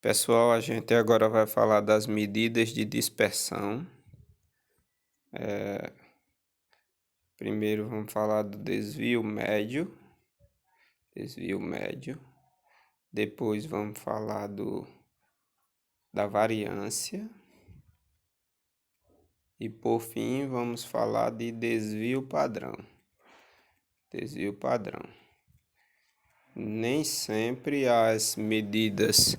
Pessoal, a gente agora vai falar das medidas de dispersão. Primeiro vamos falar do desvio médio. Depois vamos falar da variância. E por fim vamos falar de desvio padrão. Nem sempre as medidas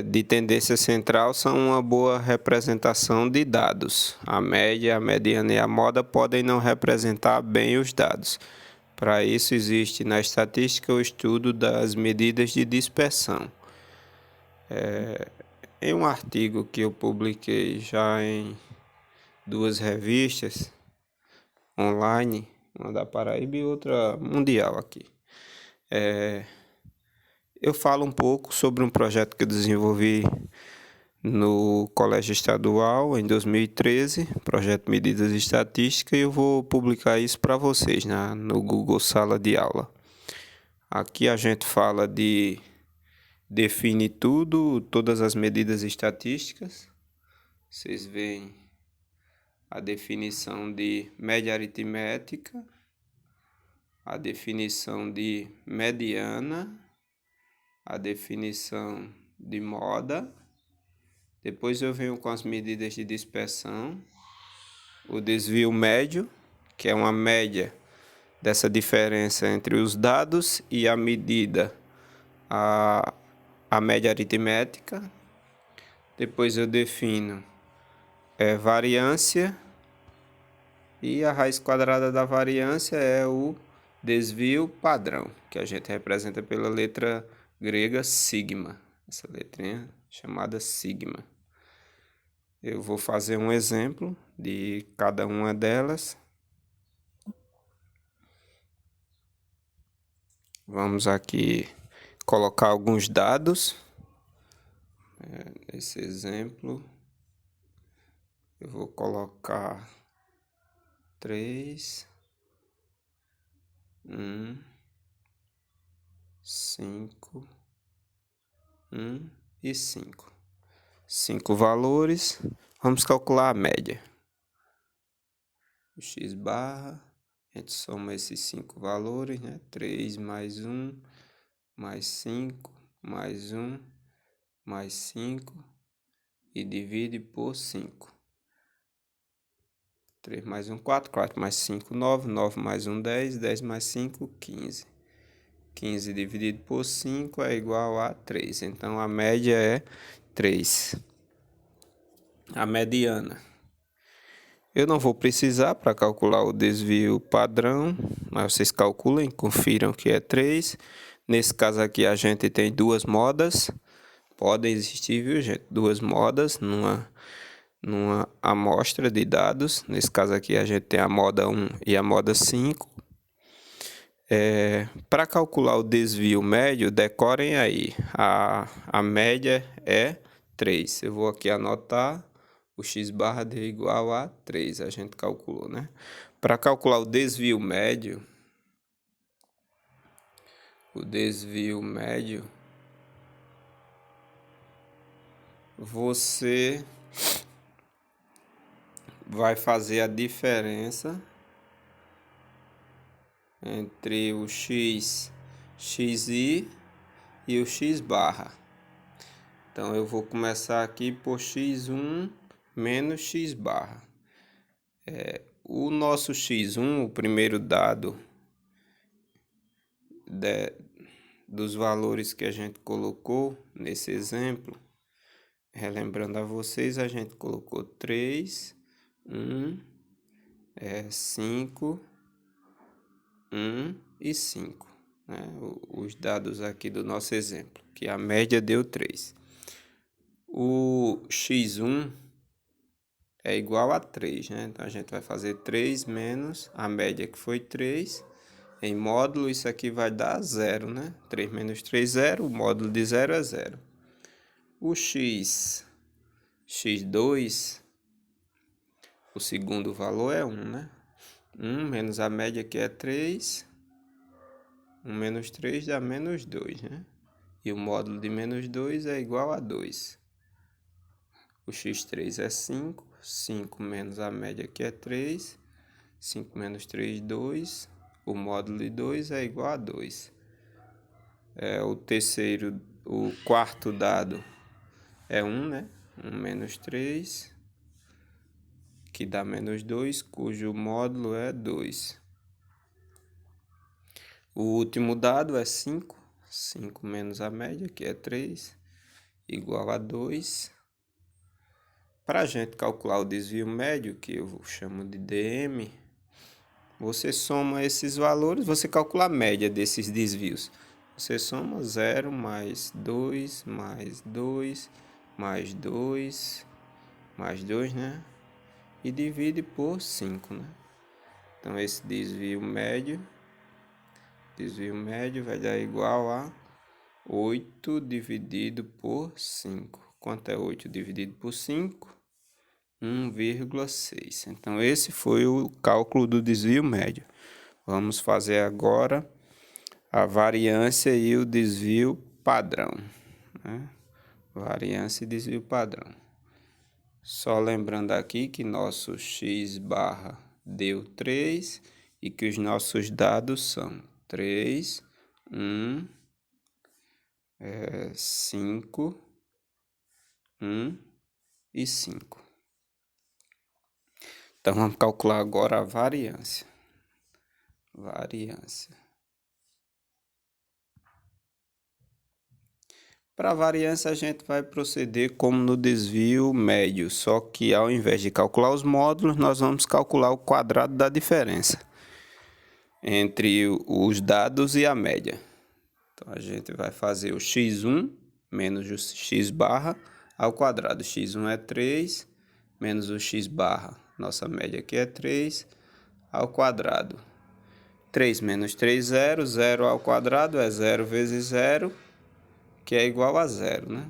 de tendência central são uma boa representação de dados. A média, a mediana e a moda podem não representar bem os dados. Para isso existe na estatística o estudo das medidas de dispersão. Em um artigo que eu publiquei já em duas revistas online, uma da Paraíba e outra mundial aqui, eu falo um pouco sobre um projeto que eu desenvolvi no Colégio Estadual em 2013, projeto Medidas Estatísticas, e eu vou publicar isso para vocês no Google Sala de Aula. Aqui a gente fala define todas as medidas estatísticas. Vocês veem a definição de média aritmética, a definição de mediana, a definição de moda. Depois eu venho com as medidas de dispersão, o desvio médio, que é uma média dessa diferença entre os dados e a medida, a média aritmética. Depois eu defino variância, e a raiz quadrada da variância é o desvio padrão, que a gente representa pela letra grega sigma, essa letrinha chamada sigma. Eu vou fazer um exemplo de cada uma delas. Vamos aqui colocar alguns dados. Nesse exemplo, eu vou colocar 3, 1, 5, 1 e 5. 5 valores. Vamos calcular a média. O x barra, a gente soma esses 5 valores, né? 3 mais 1, mais 5, mais 1, mais 5, e divide por 5. 3 mais 1, 4, 4 mais 5, 9, 9 mais 1, 10, 10 mais 5, 15. 15 dividido por 5 é igual a 3. Então, a média é 3. A mediana. Eu não vou precisar para calcular o desvio padrão, mas vocês calculem, confiram que é 3. Nesse caso aqui a gente tem duas modas. Podem existir, viu, gente? Duas modas numa amostra de dados. Nesse caso aqui a gente tem a moda 1 e a moda 5. Para calcular o desvio médio, decorem aí. A média é 3. Eu vou aqui anotar. O x barra deu igual a 3. A gente calculou, né? Para calcular o desvio médio, você vai fazer a diferença entre o xi e o x barra. Então eu vou começar aqui por x1 menos x barra. O nosso x1, o primeiro dado dos valores que a gente colocou nesse exemplo, relembrando a vocês, a gente colocou 3, 1, 5, 1 e 5, né? Os dados aqui do nosso exemplo, que a média deu 3. O x1 é igual a 3, né? Então a gente vai fazer 3 menos a média, que foi 3. Em módulo, isso aqui vai dar 0, né? 3 menos 3, 0. O módulo de 0 é 0. O x2, o segundo valor é 1, né? 1 menos a média, que é 3. 1 menos 3 dá menos 2, né? e o módulo de menos 2 é igual a 2. O x3 é 5, 5 menos a média que é 3, 5 menos 3, 2, o módulo de 2 é igual a 2. O quarto dado é 1, né? 1 menos 3, que dá menos 2, cujo módulo é 2. O último dado é 5, 5 menos a média, que é 3, igual a 2. Para a gente calcular o desvio médio, que eu chamo de DM, você soma esses valores, você calcula a média desses desvios. Você soma 0 mais 2, mais 2, mais 2, mais 2, né? E divide por 5, né? Então, esse desvio médio vai dar igual a 8 dividido por 5. Quanto é 8 dividido por 5? 1,6. Então, esse foi o cálculo do desvio médio. Vamos fazer agora a variância e o desvio padrão, né? Variância e desvio padrão. Só lembrando aqui que nosso x barra deu 3 e que os nossos dados são 3, 1, 5, 1 e 5. Então, vamos calcular agora a variância. Para a variância, a gente vai proceder como no desvio médio, só que ao invés de calcular os módulos, nós vamos calcular o quadrado da diferença entre os dados e a média. Então, a gente vai fazer o x1 menos o x barra ao quadrado. x1 é 3, menos o x barra, nossa média aqui é 3, ao quadrado. 3 menos 3, 0, 0 ao quadrado é 0 vezes 0, que é igual a 0, né?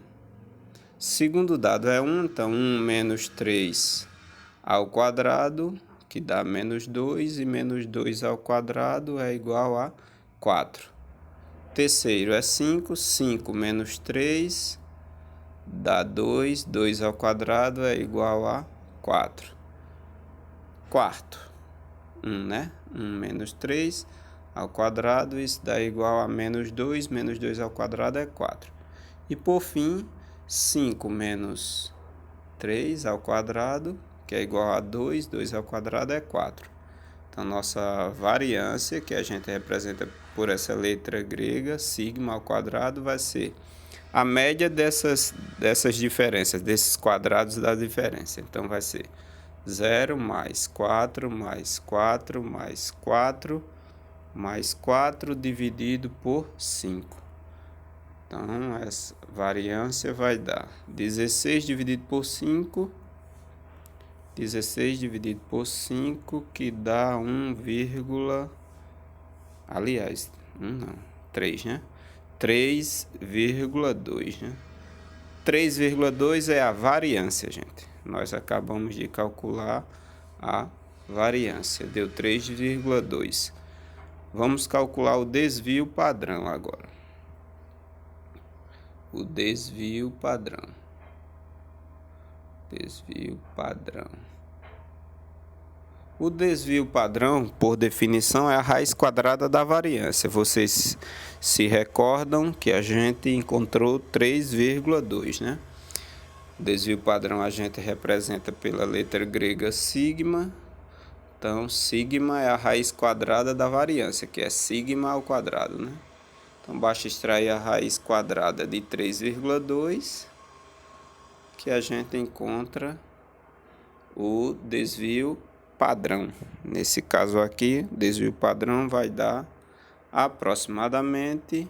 Segundo dado é 1, então 1 menos 3 ao quadrado, que dá menos 2, e menos 2 ao quadrado é igual a 4. Terceiro é 5, 5 menos 3 dá 2, 2 ao quadrado é igual a 4. Quarto, 1, né? 1 menos 3 ao quadrado, isso dá igual a menos 2 ao quadrado é 4. E por fim, 5 menos 3 ao quadrado, que é igual a 2, 2 ao quadrado é 4. Então, nossa variância, que a gente representa por essa letra grega, sigma ao quadrado, vai ser a média dessas diferenças, desses quadrados da diferença. Então, vai ser 0 mais 4 mais 4 mais 4 mais 4 dividido por 5. Então, essa variância vai dar 16 dividido por 5, 16 dividido por 5, que dá 1, aliás, 1 não, 3, né? 3,2, né? 3,2 é a variância, gente. Nós acabamos de calcular a variância, deu 3,2. Vamos calcular o desvio padrão agora. O desvio padrão. O desvio padrão, por definição, é a raiz quadrada da variância. Vocês se recordam que a gente encontrou 3,2, né? O desvio padrão a gente representa pela letra grega sigma. Então, sigma é a raiz quadrada da variância, que é sigma ao quadrado, né? Então, basta extrair a raiz quadrada de 3,2, que a gente encontra o desvio padrão. Nesse caso aqui, o desvio padrão vai dar aproximadamente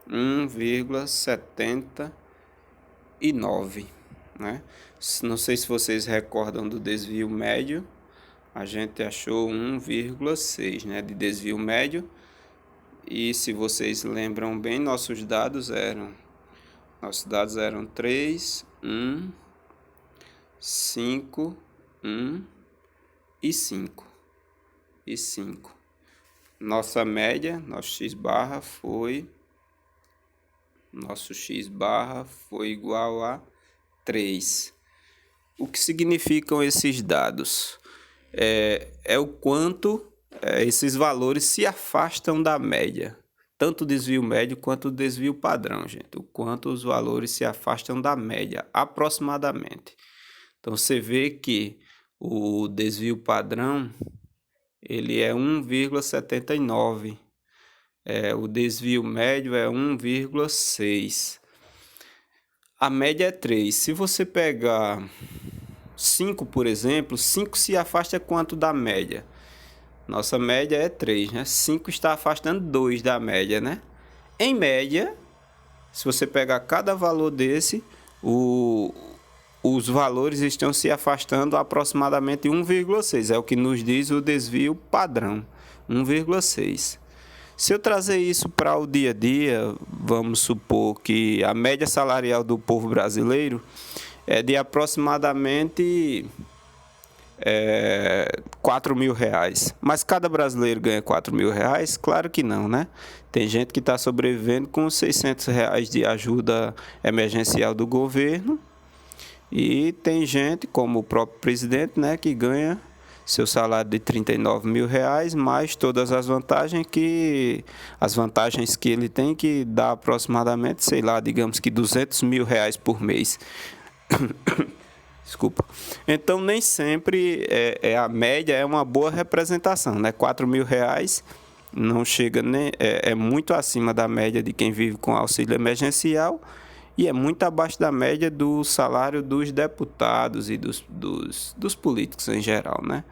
1,79, né? Não sei se vocês recordam do desvio médio, a gente achou 1,6, né, de desvio médio. E se vocês lembram bem, nossos dados eram 3, 1, 5, 1 e 5. Nossa média, nosso x barra foi Nosso x barra foi igual a 3. O que significam esses dados? É o quanto esses valores se afastam da média. Tanto o desvio médio quanto o desvio padrão, gente. O quanto os valores se afastam da média, aproximadamente. Então, você vê que o desvio padrão, ele é 1,79. O desvio médio é 1,6. A média é 3. Se você pegar 5, por exemplo, 5 se afasta quanto da média? Nossa média é 3, né? 5 está afastando 2 da média, né? Em média, se você pegar cada valor desse, os valores estão se afastando aproximadamente 1,6. É o que nos diz o desvio padrão, 1,6. Se eu trazer isso para o dia a dia, vamos supor que a média salarial do povo brasileiro é de aproximadamente R$ 4.000. Mas cada brasileiro ganha R$ 4.000? Claro que não, né? Tem gente que está sobrevivendo com R$ 600 de ajuda emergencial do governo. E tem gente, como o próprio presidente, né, que ganha seu salário de R$ 39.000, mais todas as vantagens que ele tem, que dá aproximadamente, sei lá, digamos que R$ 200.000 por mês. Desculpa. Então, nem sempre a média é uma boa representação, né? R$ 4.000 não chega nem, é muito acima da média de quem vive com auxílio emergencial e é muito abaixo da média do salário dos deputados e dos políticos em geral, né?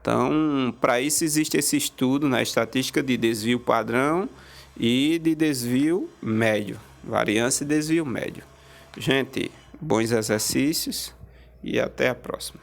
Então, para isso existe esse estudo na estatística de desvio padrão e de desvio médio, variância e desvio médio. Gente, bons exercícios e até a próxima.